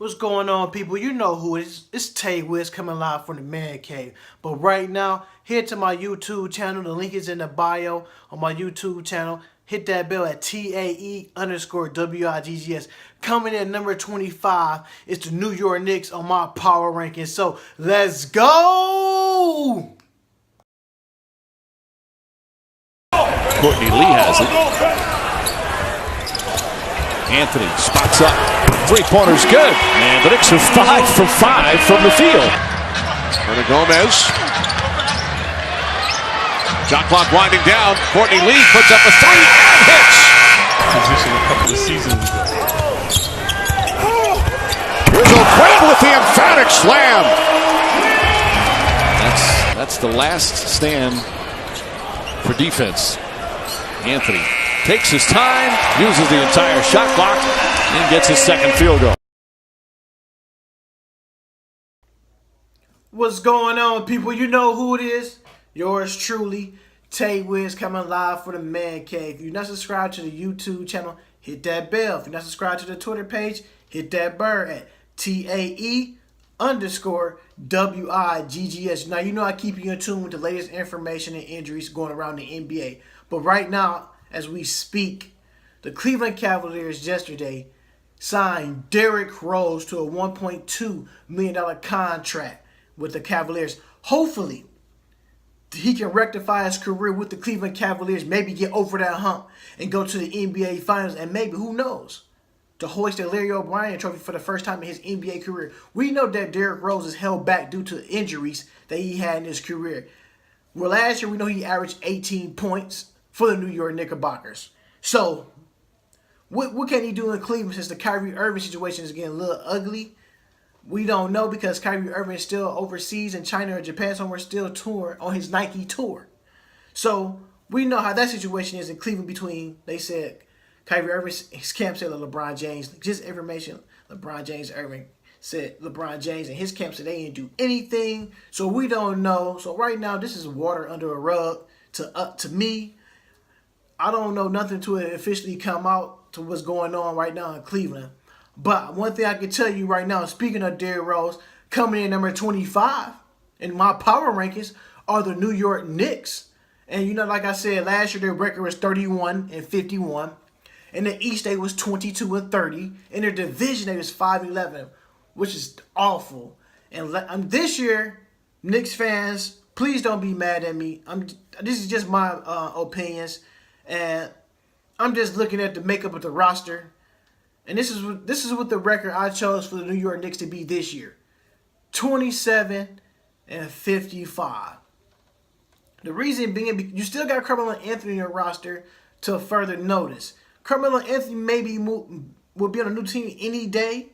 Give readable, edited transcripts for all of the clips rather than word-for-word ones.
What's going on, people? You know who it is. It's Tay Wiz coming live from the Man Cave. But right now, head to my YouTube channel. The link is in the bio on my YouTube channel. Hit that bell at TAE_WIGGS. Coming in number 25 is the New York Knicks on my power rankings. So let's go! Courtney Lee has it. Anthony spots up. Three-pointer's good. And the Knicks are 5 for 5 from the field. Hernan Gomez. Shot clock winding down. Courtney Lee puts up a three and hits. Position a couple of seasons ago. Here's O'Quinn with the emphatic slam. That's the last stand for defense. Anthony takes his time, uses the entire shot clock, and gets his second field goal. What's going on, people? You know who it is. Yours truly, Tay Wiz, coming live for the Man Cave. If you're not subscribed to the YouTube channel, hit that bell. If you're not subscribed to the Twitter page, hit that bird at TAE_WIGGS. Now, you know I keep you in tune with the latest information and injuries going around the NBA. But right now, as we speak, the Cleveland Cavaliers yesterday signed Derrick Rose to a $1.2 million contract with the Cavaliers. Hopefully, he can rectify his career with the Cleveland Cavaliers, maybe get over that hump and go to the NBA Finals, and maybe, who knows, to hoist the Larry O'Brien trophy for the first time in his NBA career. We know that Derrick Rose is held back due to injuries that he had in his career. Well, last year we know he averaged 18 points for the New York Knickerbockers. So, what can he do in Cleveland since the Kyrie Irving situation is getting a little ugly? We don't know because Kyrie Irving is still overseas in China or Japan somewhere, still touring on his Nike tour. So, we know how that situation is in Cleveland between, they said, Kyrie Irving, his camp said LeBron James. Just information, LeBron James Irving said LeBron James and his camp said they didn't do anything. So, we don't know. So, right now, this is water under a rug to me. I don't know nothing to it officially come out to what's going on right now in Cleveland. But one thing I can tell you right now, speaking of Derrick Rose, coming in number 25 in my power rankings are the New York Knicks. And you know, like I said, last year their record was 31-51. In the East, they was 22-30. In their division, they was 5-11, which is awful. And this year, Knicks fans, please don't be mad at me. This is just my opinions. And I'm just looking at the makeup of the roster. And this is what the record I chose for the New York Knicks to be this year. 27-55. The reason being, you still got Carmelo Anthony in your roster to further notice. Carmelo Anthony maybe will be on a new team any day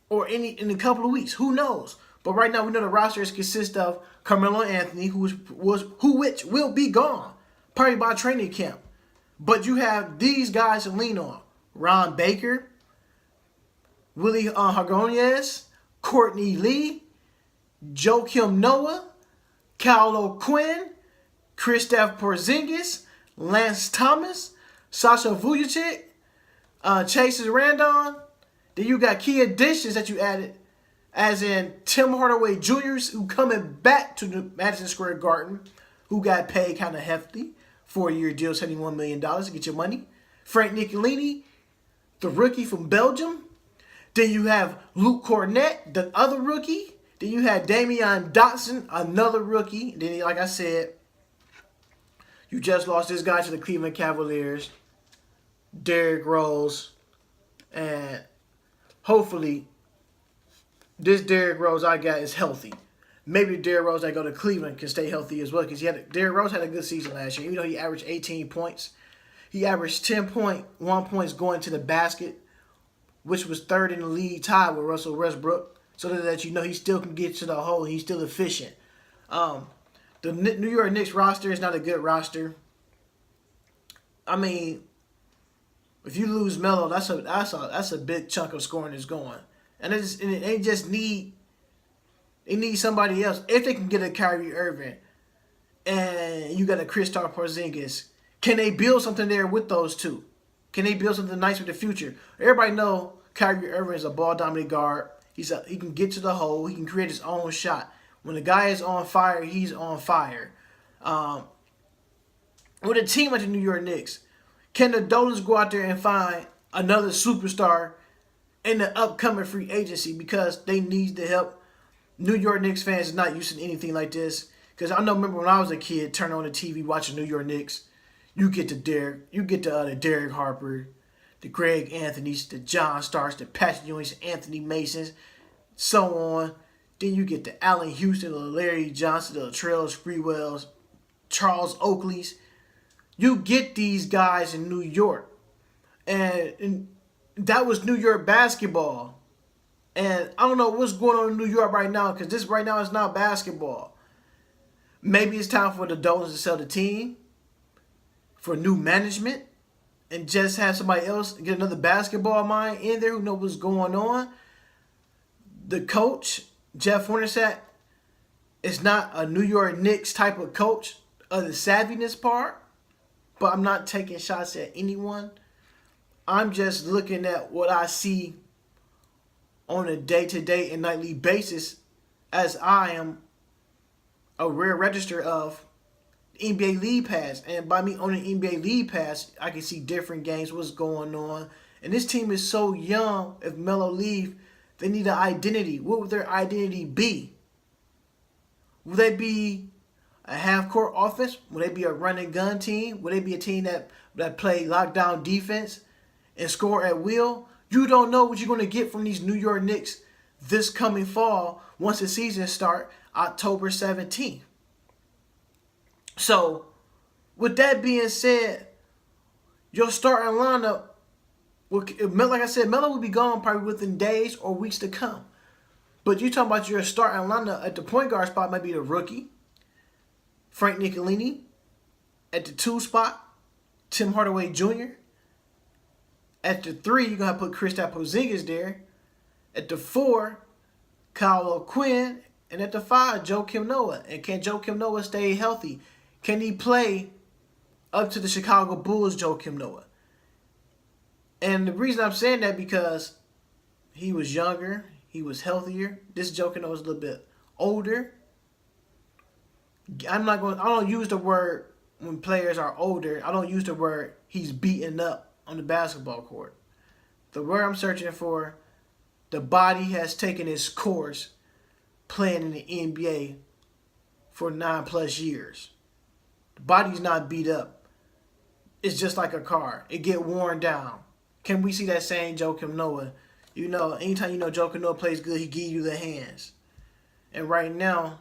or in a couple of weeks. Who knows? But right now we know the roster consists of Carmelo Anthony, which will be gone, probably by training camp. But you have these guys to lean on. Ron Baker, Willie Hagonias, Courtney Lee, Joakim Noah, Kyle O'Quinn, Kristaps Porzingis, Lance Thomas, Sasha Vujacic, Chase Randon. Then you got key additions that you added, as in Tim Hardaway Jr., who coming back to the Madison Square Garden, who got paid kind of hefty. 4-year deal, $71 million to get your money. Frank Nicolini, the rookie from Belgium. Then you have Luke Cornett, the other rookie. Then you have Damian Dotson, another rookie. Then, like I said, you just lost this guy to the Cleveland Cavaliers, Derrick Rose. And hopefully, this Derrick Rose I got is healthy. Maybe Derrick Rose that go to Cleveland can stay healthy as well, because Derrick Rose had a good season last year. Even though he averaged 18 points, he averaged 10.1 points going to the basket, which was third in the league, tied with Russell Westbrook. So that you know he still can get to the hole and he's still efficient. The New York Knicks roster is not a good roster. I mean, if you lose Melo, that's a big chunk of scoring that's going, and they just need. They need somebody else. If they can get a Kyrie Irving and you got a Kristaps Porzingis, can they build something there with those two? Can they build something nice for the future? Everybody know Kyrie Irving is a ball-dominant guard. He can get to the hole. He can create his own shot. When the guy is on fire, he's on fire. With a team like the New York Knicks, can the Dolans go out there and find another superstar in the upcoming free agency because they need the help? New York Knicks fans is not used to anything like this. Because I remember when I was a kid, turning on the TV watching New York Knicks, you get the Derek Harper, the Greg Anthonys, the John Starks, the Patrick Ewings, Anthony Masons, so on. Then you get the Allen Houston, the Larry Johnson, the Latrell Sprewells, Charles Oakleys. You get these guys in New York. And that was New York basketball. And I don't know what's going on in New York right now because this right now is not basketball. Maybe it's time for the Dolans to sell the team for new management and just have somebody else get another basketball mind in there who knows what's going on. The coach, Jeff Hornacek, is not a New York Knicks type of coach of the savviness part, but I'm not taking shots at anyone. I'm just looking at what I see on a day-to-day and nightly basis as I am a rare register of NBA League Pass. And by me owning NBA League Pass, I can see different games, what's going on. And this team is so young. If Melo leave, they need an identity. What would their identity be? Will they be a half-court offense? Will they be a run-and-gun team? Will they be a team that play lockdown defense and score at will? You don't know what you're going to get from these New York Knicks this coming fall once the season starts October 17th. So, with that being said, your starting lineup, like I said, Melo will be gone probably within days or weeks to come. But you're talking about your starting lineup at the point guard spot might be the rookie, Frank Nicolini. At the 2 spot, Tim Hardaway Jr. At the 3, you're going to put Kristaps Porzingis there. At the 4, Kyle O'Quinn. And at the 5, Joakim Noah. And can Joakim Noah stay healthy? Can he play up to the Chicago Bulls Joakim Noah? And the reason I'm saying that because he was younger, he was healthier. This Joakim Noah was a little bit older. I don't use the word when players are older. I don't use the word he's beaten up on the basketball court. The word I'm searching for, the body has taken its course playing in the NBA for 9+ years. The body's not beat up. It's just like a car. It get worn down. Can we see that same Joakim Noah? You know, anytime Joakim Noah plays good, he gives you the hands. And right now,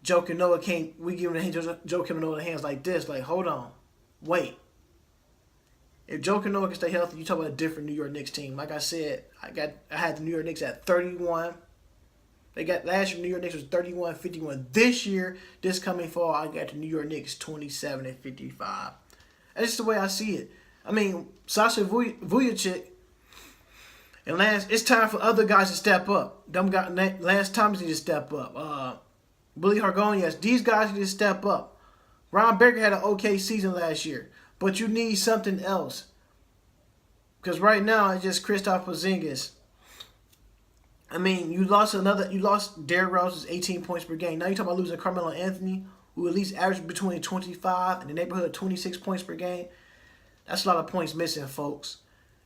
Joakim Noah can't. We give Joakim Noah the hands like this. Like, hold on, wait. If Joakim Noah can stay healthy, you talk about a different New York Knicks team. Like I said, I had the New York Knicks at 31. They got last year. New York Knicks was 31-51. This year, this coming fall, I got the New York Knicks 27-55. And this is the way I see it. I mean, Sasha Vujacic and Lance. It's time for other guys to step up. Lance Thomas need to step up. Billy Hargonias. These guys need to step up. Ron Baker had an okay season last year, but you need something else. Because right now it's just Kristaps Porzingis. I mean, you lost Derrick Rose's 18 points per game. Now you're talking about losing Carmelo Anthony, who at least averaged between 25 and the neighborhood of 26 points per game. That's a lot of points missing, folks.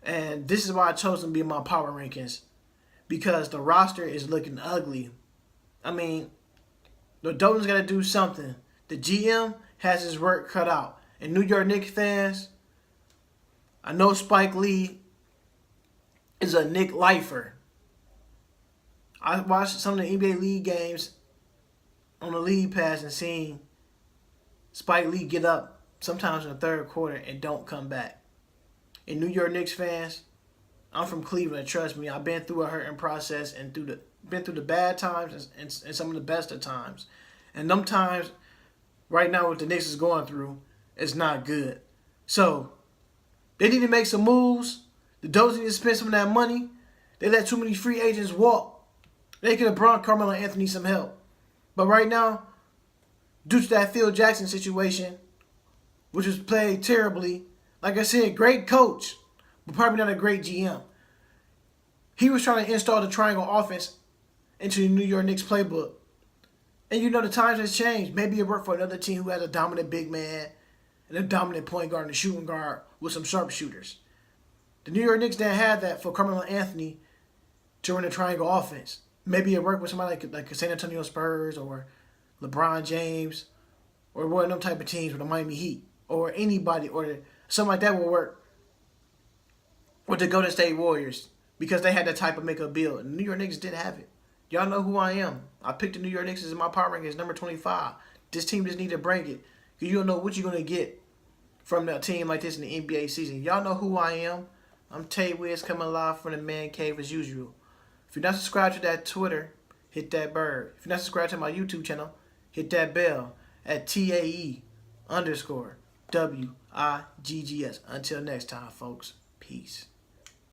And this is why I chose them to be in my power rankings. Because the roster is looking ugly. I mean, the Dolphins got to do something. The GM has his work cut out. And New York Knicks fans, I know Spike Lee is a Nick lifer. I watched some of the NBA League games on the League Pass and seen Spike Lee get up sometimes in the third quarter and don't come back. And New York Knicks fans, I'm from Cleveland. Trust me, I've been through a hurting process and been through the bad times and some of the best of times. And them times, right now, what the Knicks is going through is not good. So, they need to make some moves. The Dolphins need to spend some of that money. They let too many free agents walk. They could have brought Carmelo Anthony some help. But right now, due to that Phil Jackson situation, which was played terribly, like I said, great coach, but probably not a great GM. He was trying to install the triangle offense into the New York Knicks playbook. And you know the times has changed. Maybe it worked for another team who has a dominant big man and a dominant point guard and a shooting guard with some sharpshooters. The New York Knicks didn't have that for Carmelo Anthony to run a triangle offense. Maybe it worked with somebody like the San Antonio Spurs or LeBron James or one of them type of teams with the Miami Heat or anybody or something like that will work with the Golden State Warriors because they had that type of makeup build. And the New York Knicks didn't have it. Y'all know who I am. I picked the New York Knicks as my power ranking as number 25. This team just need to break it because you don't know what you're going to get from a team like this in the NBA season. Y'all know who I am. I'm Tay Wiz coming live from the man cave as usual. If you're not subscribed to that Twitter, hit that bird. If you're not subscribed to my YouTube channel, hit that bell at TAE_WIGGS. Until next time, folks. Peace.